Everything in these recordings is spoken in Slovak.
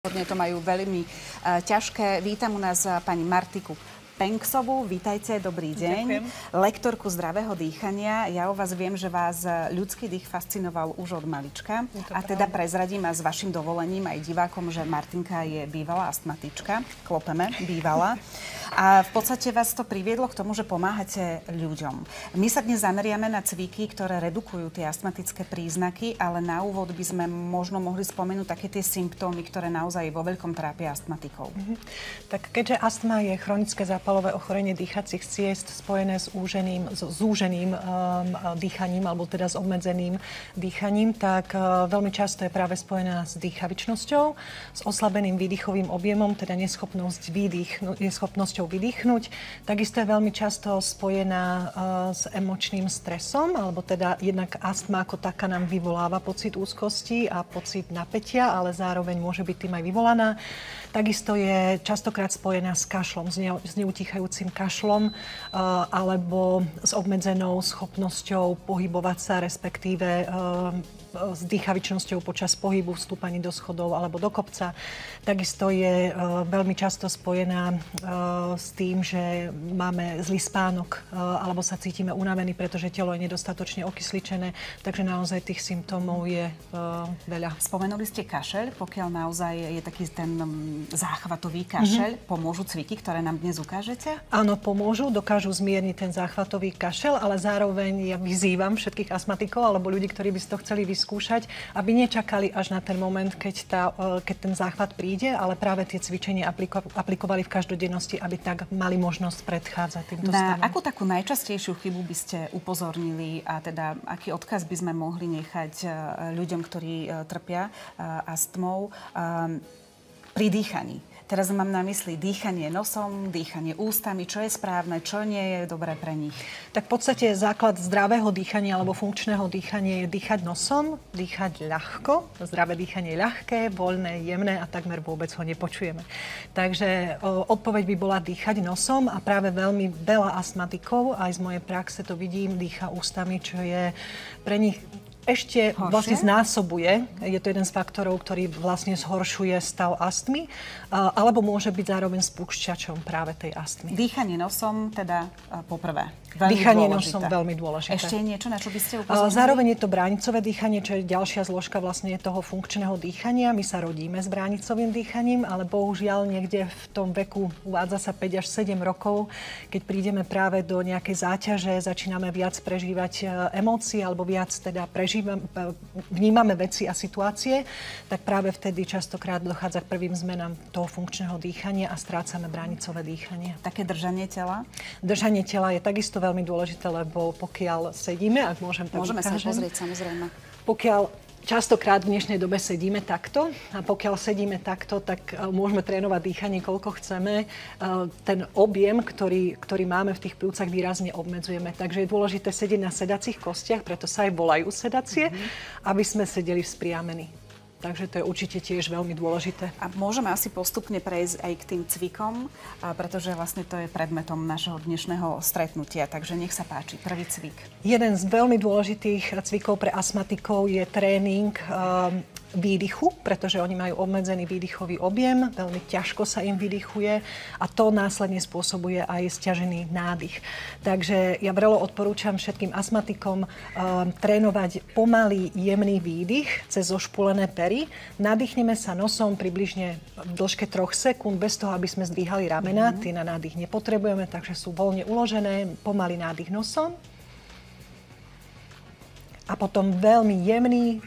Hodne to majú veľmi ťažké. Vítam u nás pani Martiku Penksovú. Vítajte, dobrý deň. Ďakujem. Lektorku zdravého dýchania. Ja o vás viem, že vás ľudský dých fascinoval už od malička. A teda prezradím a s vašim dovolením aj divákom, že Martinka je bývalá astmatička. Klopeme, bývalá. A v podstate vás to priviedlo k tomu, že pomáhate ľuďom. My sa dnes zameriame na cviky, ktoré redukujú tie astmatické príznaky, ale na úvod by sme možno mohli spomenúť také tie symptómy, ktoré naozaj vo veľkom trápia astmatikov. Tak keďže astma je chronické zápalové ochorenie dýchacích ciest spojené s zúženým dýchaním alebo teda s obmedzeným dýchaním, tak veľmi často je práve spojená s dýchavičnosťou, s oslabeným výdychovým objemom, teda neschopnosťou vydýchnuť. Takisto je veľmi často spojená s emočným stresom, alebo teda jednak astma ako taká nám vyvoláva pocit úzkosti a pocit napätia, ale zároveň môže byť tým aj vyvolaná. Takisto je častokrát spojená s kašlom, s neutichajúcim kašlom alebo s obmedzenou schopnosťou pohybovať sa, respektíve s dýchavičnosťou počas pohybu, vstúpaní do schodov alebo do kopca. Takisto je veľmi často spojená s tým, že máme zlý spánok alebo sa cítime unavení, pretože telo je nedostatočne okysličené. Takže naozaj tých symptómov je veľa. Spomenuli ste kašeľ, pokiaľ naozaj je taký ten záchvatový kašeľ. Pomôžu cviky, ktoré nám dnes ukážete? Áno, pomôžu, dokážu zmierniť ten záchvatový kašeľ, ale zároveň ja vyzývam všetkých astmatikov alebo ľudí, ktorí by si to chceli vyskúšať, aby nečakali až na ten moment, keď ten záchvat príde, ale práve tie cvičenia aplikovali v každodennosti, aby tak mali možnosť predchádzať týmto stavom. Na akú takú najčastejšiu chybu by ste upozornili a teda aký odkaz by sme mohli nechať ľuďom, ktorí trpia astmou pri dýchaní? Teraz mám na mysli dýchanie nosom, dýchanie ústami, čo je správne, čo nie je dobré pre nich. Tak v podstate základ zdravého dýchania alebo funkčného dýchania je dýchať nosom, dýchať ľahko. Zdravé dýchanie je ľahké, voľné, jemné a takmer vôbec ho nepočujeme. Takže odpoveď by bola dýchať nosom a práve veľmi veľa astmatikov, aj z mojej praxe to vidím, dýcha ústami, čo je pre nich ešte vlastne znásobuje. Je to jeden z faktorov, ktorý vlastne zhoršuje stav astmy, alebo môže byť zároveň spúšťačom práve tej astmy. Dýchanie nosom teda poprvé. Dýchanie nosom veľmi dôležité. Ešte niečo, na čo by ste upozornili? Zároveň je to bránicové dýchanie, čo je ďalšia zložka vlastne toho funkčného dýchania. My sa rodíme s bránicovým dýchaním, ale bohužiaľ niekde v tom veku, uvádza sa 5 až 7 rokov, keď prídeme práve do nejakej záťaže, začíname viac prežívať emócie alebo viac teda vnímame veci a situácie, tak práve vtedy častokrát dochádza k prvým zmenám toho funkčného dýchania a strácame bránicové dýchanie. Také držanie tela? Držanie tela je takisto veľmi dôležité, lebo pokiaľ sedíme, ak môžem tak Môžeme sa pozrieť, samozrejme. Pokiaľ častokrát v dnešnej dobe sedíme takto a pokiaľ sedíme takto, tak môžeme trénovať dýchanie, koľko chceme. Ten objem, ktorý máme v tých pľúcach, výrazne obmedzujeme. Takže je dôležité sedieť na sedacích kostiach, preto sa aj volajú sedacie, aby sme sedeli vzpriamení. Takže to je určite tiež veľmi dôležité. A môžeme asi postupne prejsť aj k tým cvikom, pretože vlastne to je predmetom našeho dnešného stretnutia. Takže nech sa páči, prvý cvik. Jeden z veľmi dôležitých cvikov pre astmatikov je tréning výdychu, pretože oni majú obmedzený výdychový objem, veľmi ťažko sa im vydychuje a to následne spôsobuje aj sťažený nádych. Takže ja vrelo odporúčam všetkým astmatikom trénovať pomalý, jemný výdych cez zošpulené pery. Nadýchneme sa nosom približne v dĺžke 3 sekúnd, bez toho, aby sme zdvíhali ramená. Tie na nádych nepotrebujeme, takže sú voľne uložené, pomalý nádych nosom. A potom veľmi jemný,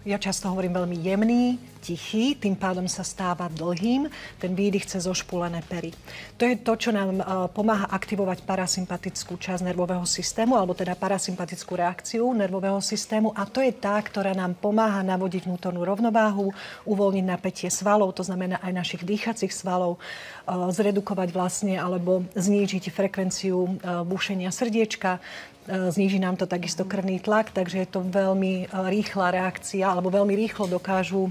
ja často hovorím veľmi jemný, tichý, tým pádom sa stáva dlhým, ten výdych cez zošpulené pery. To je to, čo nám pomáha aktivovať parasympatickú časť nervového systému, alebo teda parasympatickú reakciu nervového systému a to je tá, ktorá nám pomáha navodiť vnútornú rovnováhu, uvoľniť napätie svalov, to znamená aj našich dýchacích svalov, zredukovať vlastne alebo znížiť frekvenciu bušenia srdiečka, zníži nám to takisto krvný tlak, takže je to veľmi rýchla reakcia, alebo veľmi rýchlo dokážu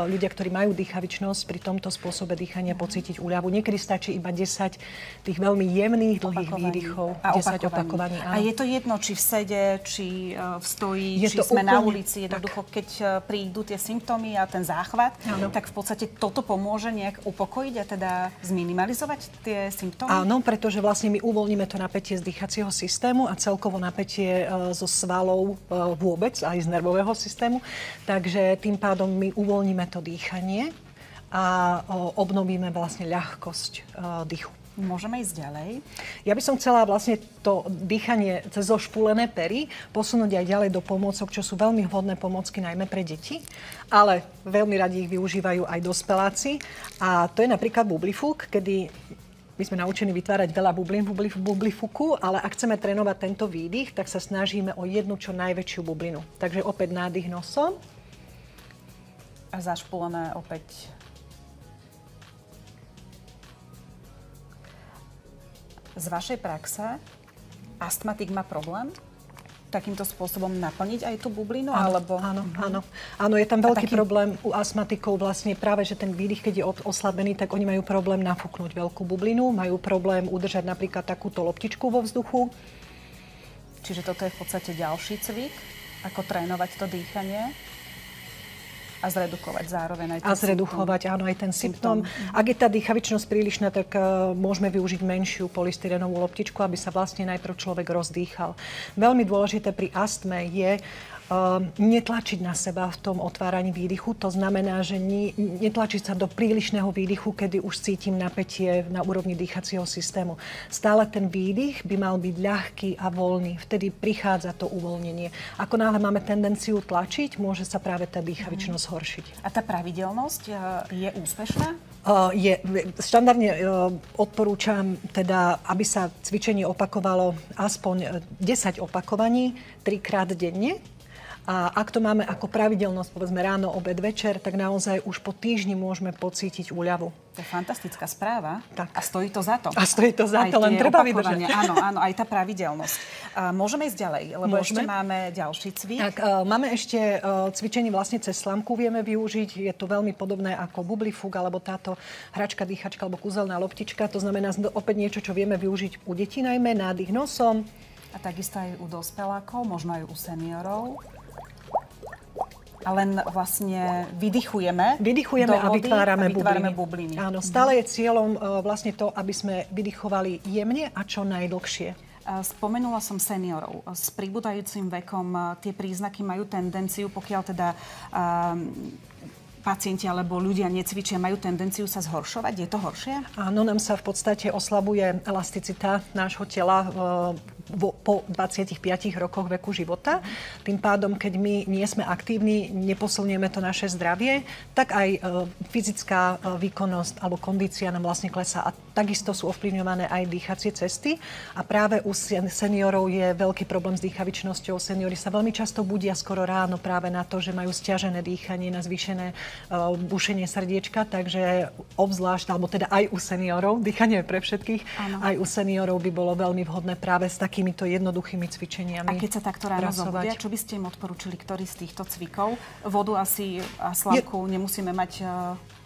ľudia, ktorí majú dýchavičnosť, pri tomto spôsobe dýchania pocítiť úľavu. Niekedy stačí iba 10 tých veľmi jemných, dlhých výdychov. A 10 opakovaní. A je to jedno, či v sede, či v stoji, či sme na ulici. Jednoducho, keď prídu tie symptómy a ten záchvat, tak v podstate toto pomôže nejak upokojiť a teda zminimalizovať tie symptómy? Áno, pretože vlastne my uvoľníme to napätie z dýchacieho systému a celkovo napätie zo svalov vôbec, aj z nervového systému. Takže tým pádom my uvoľníme to dýchanie a obnovíme vlastne ľahkosť dýchu. Môžeme ísť ďalej? Ja by som chcela vlastne to dýchanie cez zošpulené pery posunúť aj ďalej do pomôcok, čo sú veľmi vhodné pomôcky najmä pre deti, ale veľmi radi ich využívajú aj dospeláci. A to je napríklad bublifúk, kedy my sme naučení vytvárať veľa bublín v bublifuku, ale ak chceme trénovať tento výdych, tak sa snažíme o jednu čo najväčšiu bublinu. Takže opäť nádych nosom. A zašpulené opäť. Z vašej praxe astmatik má problém takýmto spôsobom naplniť aj tú bublinu? Áno, je tam veľký problém u astmatikov vlastne práve, že ten výdych, keď je oslabený, tak oni majú problém nafúknuť veľkú bublinu, majú problém udržať napríklad takúto loptičku vo vzduchu. Čiže toto je v podstate ďalší cvik, ako trénovať to dýchanie. A zredukovať zároveň aj ten áno, aj ten symptóm. Ak je tá dýchavičnosť prílišná, tak môžeme využiť menšiu polystyrenovú loptičku, aby sa vlastne najprv človek rozdýchal. Veľmi dôležité pri astme je netlačiť na seba v tom otváraní výdychu. To znamená, že netlačiť sa do prílišného výdychu, kedy už cítim napätie na úrovni dýchacieho systému. Stále ten výdych by mal byť ľahký a voľný. Vtedy prichádza to uvoľnenie. Ako náhle máme tendenciu tlačiť, môže sa práve tá dýchavičnosť horšiť. A tá pravidelnosť je úspešná? Štandardne odporúčam teda, aby sa cvičenie opakovalo aspoň 10 opakovaní 3-krát denne. A ak to máme ako pravidelnosť, povedzme ráno, obed, večer, tak naozaj už po týždni môžeme pocítiť úľavu. To je fantastická správa. Tak. A stojí to za to. Len treba vydržať. Áno, aj tá pravidelnosť. Môžeme ísť ďalej, lebo ešte máme ďalší cvik. Tak, máme ešte cvičenie vlastne cez slamku vieme využiť. Je to veľmi podobné ako bublifúk, alebo táto hračka, dýchačka, alebo kúzelná loptička. To znamená opäť niečo, čo vieme využiť u detí najmä, nádych nosom. A takisto aj u dospelákov, možno aj u seniorov. A len vlastne vydychujeme a vytvárame bubliny. Áno, stále je cieľom vlastne to, aby sme vydychovali jemne a čo najdlhšie. Spomenula som seniorov. S pribúdajúcim vekom tie príznaky majú tendenciu, pokiaľ teda pacienti alebo ľudia necvičia, majú tendenciu sa zhoršovať? Je to horšie? Áno, nám sa v podstate oslabuje elasticita nášho tela po 25 rokoch veku života. Tým pádom, keď my nie sme aktívni, neposilňujeme to naše zdravie, tak aj fyzická výkonnosť alebo kondícia nám vlastne klesá. A takisto sú ovplyvňované aj dýchacie cesty. A práve u seniorov je veľký problém s dýchavičnosťou. Seniori sa veľmi často budia skoro ráno práve na to, že majú stiažené dýchanie, na zvýšené bušenie srdiečka, takže obzvlášť, alebo teda aj u seniorov, dýchanie je pre všetkých, aj u seniorov by bolo veľmi vhodné práve s takýmito jednoduchými cvičeniami. A keď sa takto ráno zobudia, čo by ste im odporúčili, ktorý z týchto cvikov? Vodu asi a slamku nemusíme mať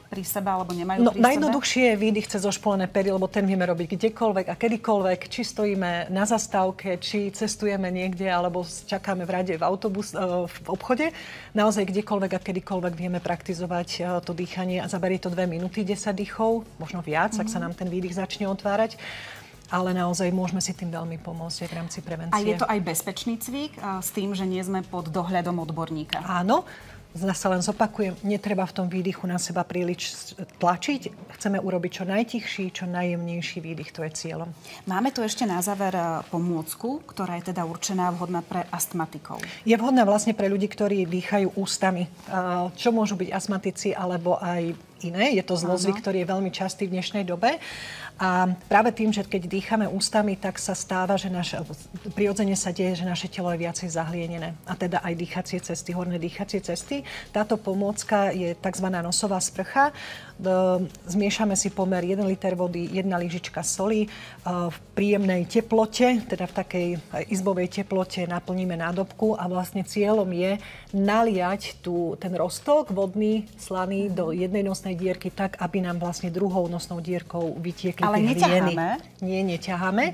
pri sebe, alebo nemajú pri sebe? Najjednoduchšie je výdych cez zošpulené pery, lebo ten vieme robiť kdekoľvek a kedykoľvek. Či stojíme na zastávke, či cestujeme niekde, alebo čakáme v rade v v obchode. Naozaj kdekoľvek a kedykoľvek vieme praktizovať to dýchanie a zaberie to 2 minúty, 10 dýchov, možno viac, ak sa nám ten výdych začne otvárať. Ale naozaj môžeme si tým veľmi pomôcť aj v rámci prevencie. A je to aj bezpečný cvik s tým, že nie sme pod dohľadom odborníka? Áno. Zase len zopakujem, netreba v tom výdychu na seba príliš tlačiť. Chceme urobiť čo najtichší, čo najjemnejší výdych, to je cieľom. Máme tu ešte na záver pomôcku, ktorá je teda určená vhodná pre astmatikov. Je vhodná vlastne pre ľudí, ktorí dýchajú ústami. Čo môžu byť astmatici alebo aj iné. Je to zlozvyk, ktorý je veľmi častý v dnešnej dobe. A práve tým, že keď dýchame ústami, tak sa stáva, že prirodzene sa deje, že naše telo je viacej zahlienené. A teda aj dýchacie cesty, horné dýchacie cesty. Táto pomôcka je tzv. Nosová sprcha. Zmiešame si pomer 1 liter vody, 1 lyžička soli. V príjemnej teplote, teda v takej izbovej teplote naplníme nádobku a vlastne cieľom je naliať ten roztok vodný, slaný do jednej nosnej dierky tak, aby nám vlastne druhou nosnou dierkou vytiekli ale tie hlieny. neťaháme? Nie, neťaháme.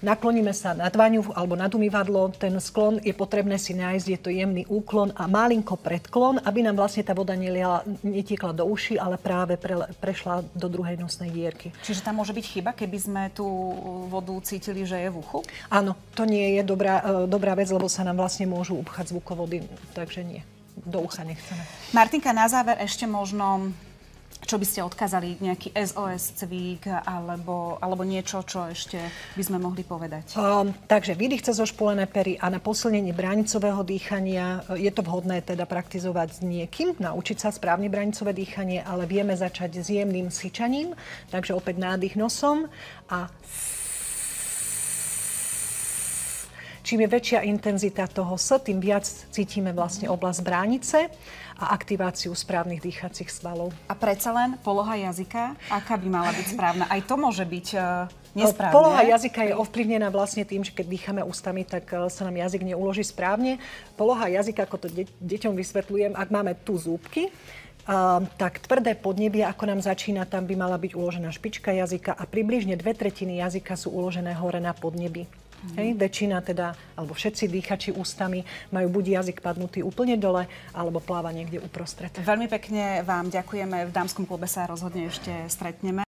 Nakloníme sa nad vaňu alebo nad umývadlo. Ten sklon je potrebné si nájsť, je to jemný úklon a malinko predklon, aby nám vlastne tá voda netiekla do uší, ale práve prešla do druhej nosnej dierky. Čiže tam môže byť chyba, keby sme tú vodu cítili, že je v uchu? Áno, to nie je dobrá vec, lebo sa nám vlastne môžu upchať zvukovody, takže nie. Do ucha nechceme. Martinka, na záver ešte možno, čo by ste odkázali, nejaký SOS cvík alebo niečo, čo ešte by sme mohli povedať? Takže výdych cez ošpulené pery a na posilnenie bránicového dýchania je to vhodné teda praktizovať s niekým, naučiť sa správne bránicové dýchanie, ale vieme začať s jemným syčaním, takže opäť nádych nosom a čím je väčšia intenzita toho S, tým viac cítime vlastne oblasť bránice a aktiváciu správnych dýchacích svalov. A predsa len poloha jazyka, aká by mala byť správna? Aj to môže byť nesprávne. Poloha jazyka je ovplyvnená vlastne tým, že keď dýchame ústami, tak sa nám jazyk neuloží správne. Poloha jazyka, ako to deťom vysvetľujem, ak máme tu zúbky, tak tvrdé podnebie, ako nám začína, tam by mala byť uložená špička jazyka a približne 2/3 jazyka sú uložené hore na podnebi. Hej, väčšina teda, alebo všetci dýchači ústami majú buď jazyk padnutý úplne dole, alebo pláva niekde uprostred. Veľmi pekne vám ďakujeme. V Dámskom klube sa rozhodne ešte stretneme.